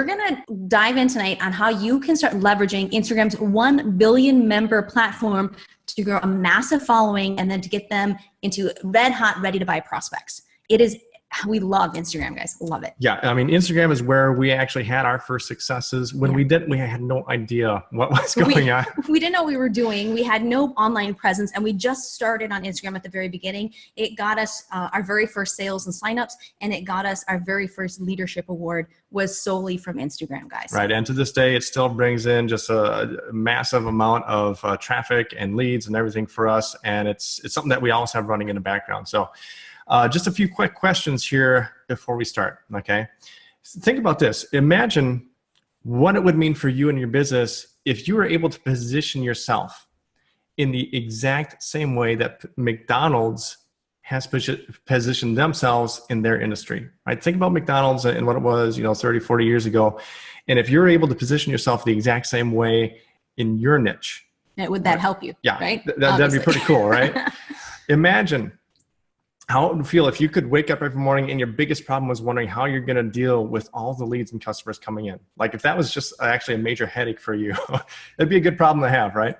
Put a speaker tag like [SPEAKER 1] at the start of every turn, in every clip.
[SPEAKER 1] we're going to dive in tonight on how you can start leveraging Instagram's 1 billion member platform to grow a massive following and then to get them into red hot, ready to buy prospects. We love Instagram, guys. Love it.
[SPEAKER 2] Yeah. I mean, Instagram is where we actually had our first successes. When we had no idea what was going on.
[SPEAKER 1] We didn't know what we were doing. We had no online presence, and we just started on Instagram at the very beginning. It got us our very first sales and signups, and it got us our very first leadership award was solely from Instagram, guys.
[SPEAKER 2] Right. And to this day, it still brings in just a massive amount of traffic and leads and everything for us. And it's something that we always have running in the background. So just a few quick questions here before we start, okay? Think about this. Imagine what it would mean for you and your business if you were able to position yourself in the exact same way that McDonald's has positioned themselves in their industry, right? Think about McDonald's and what it was, 30, 40 years ago. And if you're able to position yourself the exact same way in your niche.
[SPEAKER 1] Would that help you?
[SPEAKER 2] Yeah,
[SPEAKER 1] right?
[SPEAKER 2] That'd be pretty cool, right? Imagine how it would feel if you could wake up every morning and your biggest problem was wondering how you're going to deal with all the leads and customers coming in. Like if that was just actually a major headache for you, that'd be a good problem to have, right?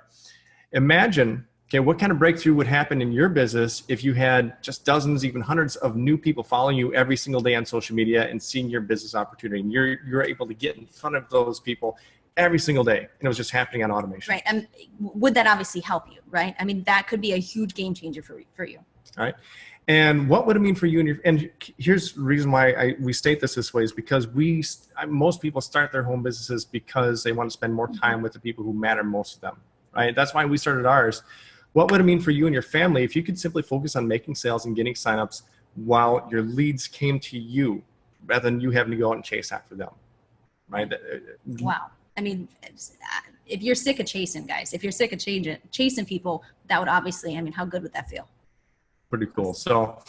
[SPEAKER 2] Imagine, okay, what kind of breakthrough would happen in your business if you had just dozens, even hundreds of new people following you every single day on social media and seeing your business opportunity. And you're able to get in front of those people every single day. And it was just happening on automation.
[SPEAKER 1] Right. And would that obviously help you, right? I mean, that could be a huge game changer for you.
[SPEAKER 2] All right. And what would it mean for you? And here's the reason why we state this way is because most people start their home businesses because they want to spend more time with the people who matter most to them, right? That's why we started ours. What would it mean for you and your family if you could simply focus on making sales and getting signups while your leads came to you rather than you having to go out and chase after them, right?
[SPEAKER 1] Wow. I mean, if you're sick of chasing, guys, if you're sick of chasing people, that would obviously, I mean, how good would that feel?
[SPEAKER 2] Pretty cool. So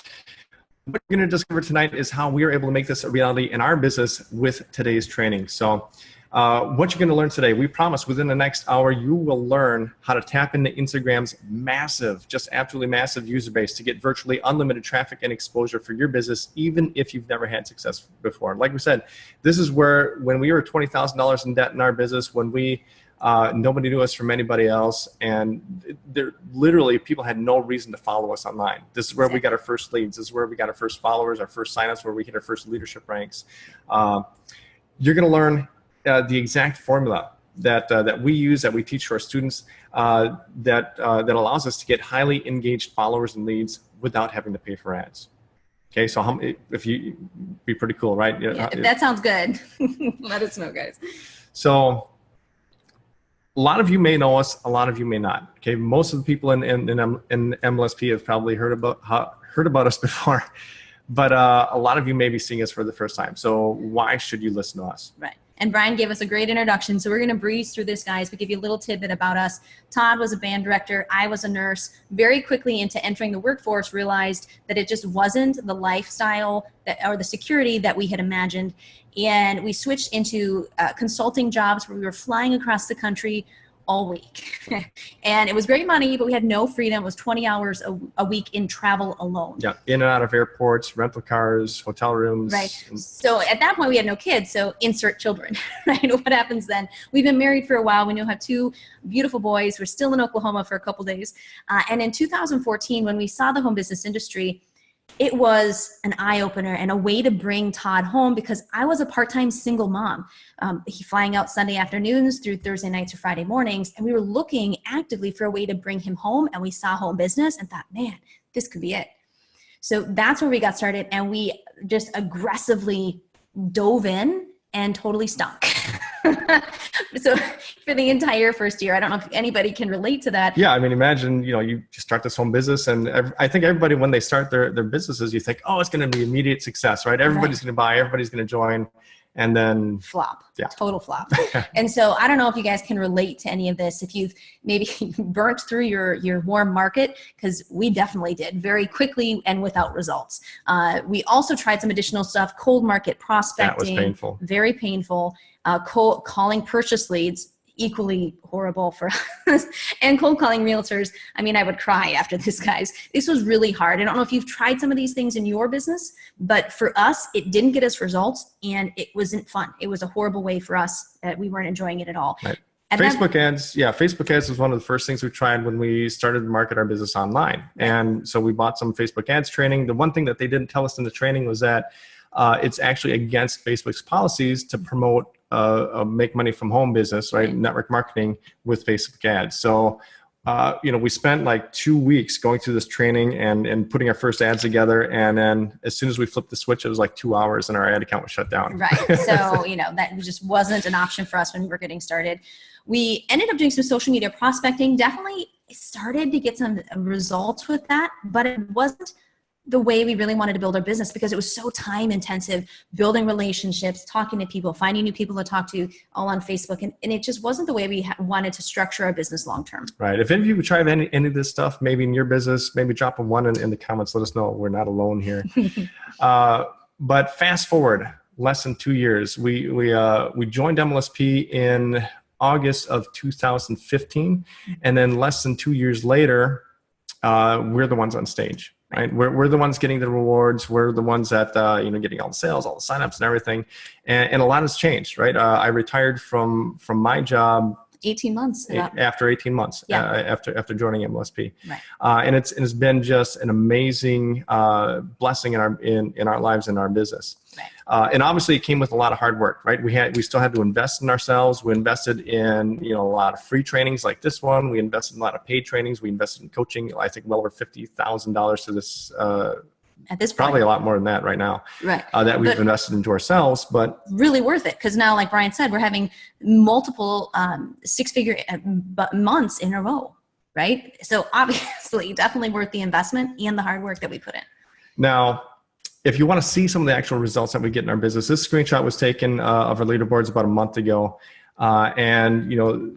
[SPEAKER 2] what you're going to discover tonight is how we are able to make this a reality in our business with today's training. So what you're going to learn today, we promise within the next hour, you will learn how to tap into Instagram's massive, just absolutely massive user base to get virtually unlimited traffic and exposure for your business, even if you've never had success before. Like we said, this is where when we were $20,000 in debt in our business, when we nobody knew us from anybody else, and literally people had no reason to follow us online. This is where we got our first leads. This is where we got our first followers, our first signups, where we hit our first leadership ranks. You're going to learn the exact formula that we use, that we teach to our students, that allows us to get highly engaged followers and leads without having to pay for ads. Okay, so if you be pretty cool, right?
[SPEAKER 1] Yeah, if that sounds good, let us know, guys.
[SPEAKER 2] So a lot of you may know us, a lot of you may not. Okay, most of the people in MLSP have probably heard about us before, but a lot of you may be seeing us for the first time. So why should you listen to us?
[SPEAKER 1] Right. And Brian gave us a great introduction, so we're going to breeze through this, guys. We give you a little tidbit about us. Todd was a band director. I was a nurse. Very quickly into entering the workforce, realized that it just wasn't the lifestyle or the security that we had imagined. And we switched into consulting jobs where we were flying across the country all week. And it was great money, but we had no freedom. It was 20 hours a week in travel alone.
[SPEAKER 2] Yeah, in and out of airports, rental cars, hotel rooms.
[SPEAKER 1] Right. So at that point, we had no kids, so insert children. Right? What happens then? We've been married for a while. We now have 2 beautiful boys. We're still in Oklahoma for a couple days. And in 2014, when we saw the home business industry, it was an eye-opener and a way to bring Todd home because I was a part-time single mom. He flying out Sunday afternoons through Thursday nights or Friday mornings, and we were looking actively for a way to bring him home, and we saw home business and thought, man, this could be it. So that's where we got started, and we just aggressively dove in and totally stunk. So for the entire first year, I don't know if anybody can relate to that.
[SPEAKER 2] Yeah, I mean, imagine, you start this home business, and I think everybody, when they start their businesses, you think, oh, it's going to be immediate success, right? Everybody's going to buy, everybody's going to join, and then
[SPEAKER 1] flop.
[SPEAKER 2] Yeah.
[SPEAKER 1] Total flop. And so I don't know if you guys can relate to any of this, if you've maybe burnt through your warm market, because we definitely did very quickly and without results. We also tried some additional stuff, cold market prospecting.
[SPEAKER 2] That was painful.
[SPEAKER 1] Very painful. Calling purchase leads, equally horrible for us. And cold calling realtors, I mean, I would cry after this, guys. This was really hard. I don't know if you've tried some of these things in your business, but for us, it didn't get us results and it wasn't fun. It was a horrible way for us. We weren't enjoying it at all.
[SPEAKER 2] Right. Facebook ads was one of the first things we tried when we started to market our business online.
[SPEAKER 1] Right.
[SPEAKER 2] And so we bought some Facebook ads training. The one thing that they didn't tell us in the training was that it's actually against Facebook's policies to promote a make money from home business, right? Network marketing with Facebook ads. So, we spent like 2 weeks going through this training and putting our first ads together. And then as soon as we flipped the switch, it was like 2 hours and our ad account was shut down.
[SPEAKER 1] Right. So, that just wasn't an option for us when we were getting started. We ended up doing some social media prospecting, definitely started to get some results with that, but it wasn't the way we really wanted to build our business because it was so time intensive, building relationships, talking to people, finding new people to talk to all on Facebook. And it just wasn't the way we wanted to structure our business long-term.
[SPEAKER 2] Right. If any of you would try any of this stuff, maybe in your business, maybe drop a 1 in the comments. Let us know. We're not alone here. But fast forward less than 2 years, we joined MLSP in August of 2015. And then less than 2 years later, we're the ones on stage. Right, we're the ones getting the rewards. We're the ones that getting all the sales, all the signups, and everything. And a lot has changed. Right, I retired from my job
[SPEAKER 1] 18 months
[SPEAKER 2] after 18 months after joining MLSP.
[SPEAKER 1] Right.
[SPEAKER 2] And it's been just an amazing blessing in our lives and our business.
[SPEAKER 1] Right.
[SPEAKER 2] And obviously it came with a lot of hard work, right? We still had to invest in ourselves. We invested in, a lot of free trainings like this one. We invested in a lot of paid trainings. We invested in coaching, I think well over $50,000 to this,
[SPEAKER 1] at this point.
[SPEAKER 2] Probably a lot more than that right now.
[SPEAKER 1] Right.
[SPEAKER 2] That we've invested into ourselves, but
[SPEAKER 1] really worth it. Cause now, like Brian said, we're having multiple, 6-figure months in a row. Right. So obviously definitely worth the investment and the hard work that we put in.
[SPEAKER 2] Now, if you want to see some of the actual results that we get in our business, this screenshot was taken of our leaderboards about a month ago.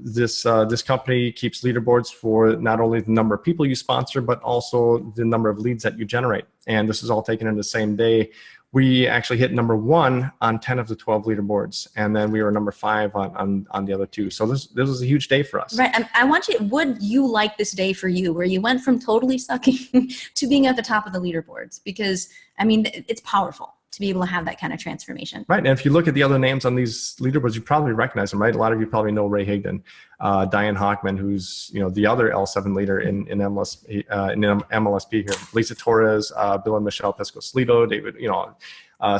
[SPEAKER 2] This company keeps leaderboards for not only the number of people you sponsor, but also the number of leads that you generate. And this is all taken in the same day. We actually hit number 1 on 10 of the 12 leaderboards. And then we were number 5 on the other 2. So this was a huge day for us.
[SPEAKER 1] Right. And would you like this day for you where you went from totally sucking to being at the top of the leaderboards? Because it's powerful to be able to have that kind of transformation.
[SPEAKER 2] Right. And if you look at the other names on these leaderboards, you probably recognize them, right? A lot of you probably know Ray Higdon, Diane Hockman, who's, the other L7 leader in MLSP here, Lisa Torres, Bill and Michelle Pesco-Slido, David,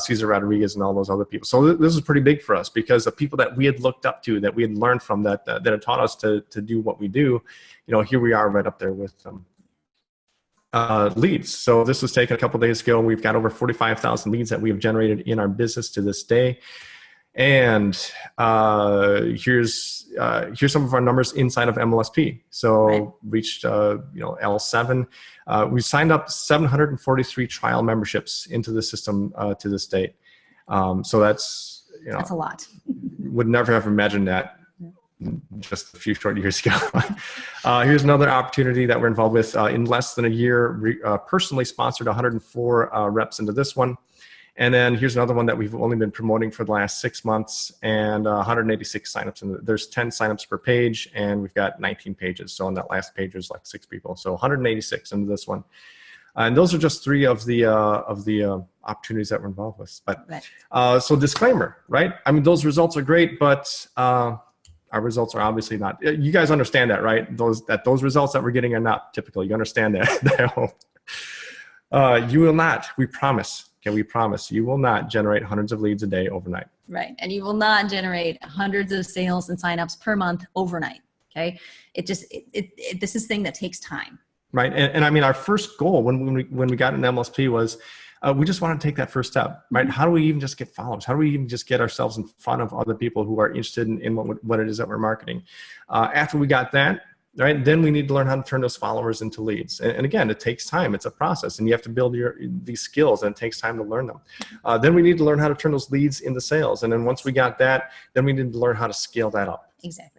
[SPEAKER 2] Cesar Rodriguez and all those other people. So this is pretty big for us because the people that we had looked up to, that we had learned from, that had taught us to do what we do, here we are right up there with them. Leads. So this was taken a couple days ago. We've got over 45,000 leads that we have generated in our business to this day. And here's some of our numbers inside of MLSP. So reached L7. We signed up 743 trial memberships into the system to this date. So that's
[SPEAKER 1] that's a lot.
[SPEAKER 2] Would never have imagined that just a few short years ago. Here's another opportunity that we're involved with. In less than a year, personally sponsored 104 reps into this one. And then here's another one that we've only been promoting for the last 6 months, and 186 signups. And there's 10 signups per page, and we've got 19 pages. So on that last page, there's like 6 people. So 186 into this one. And those are just 3 of the opportunities that we're involved with. But so disclaimer, right? Those results are great, but our results are obviously not. You guys understand that, right? Those results that we're getting are not typical. You understand that. You will not. We promise. Okay, we promise you will not generate hundreds of leads a day overnight.
[SPEAKER 1] Right, and you will not generate hundreds of sales and signups per month overnight. Okay, this is a thing that takes time.
[SPEAKER 2] Right, and our first goal when we got an MLSP was. We just want to take that first step, right? How do we even just get followers? How do we even just get ourselves in front of other people who are interested in what it is that we're marketing? After we got that, right, then we need to learn how to turn those followers into leads. And again, it takes time. It's a process, and you have to build these skills, and it takes time to learn them. Then we need to learn how to turn those leads into sales. And then once we got that, then we need to learn how to scale that up.
[SPEAKER 1] Exactly.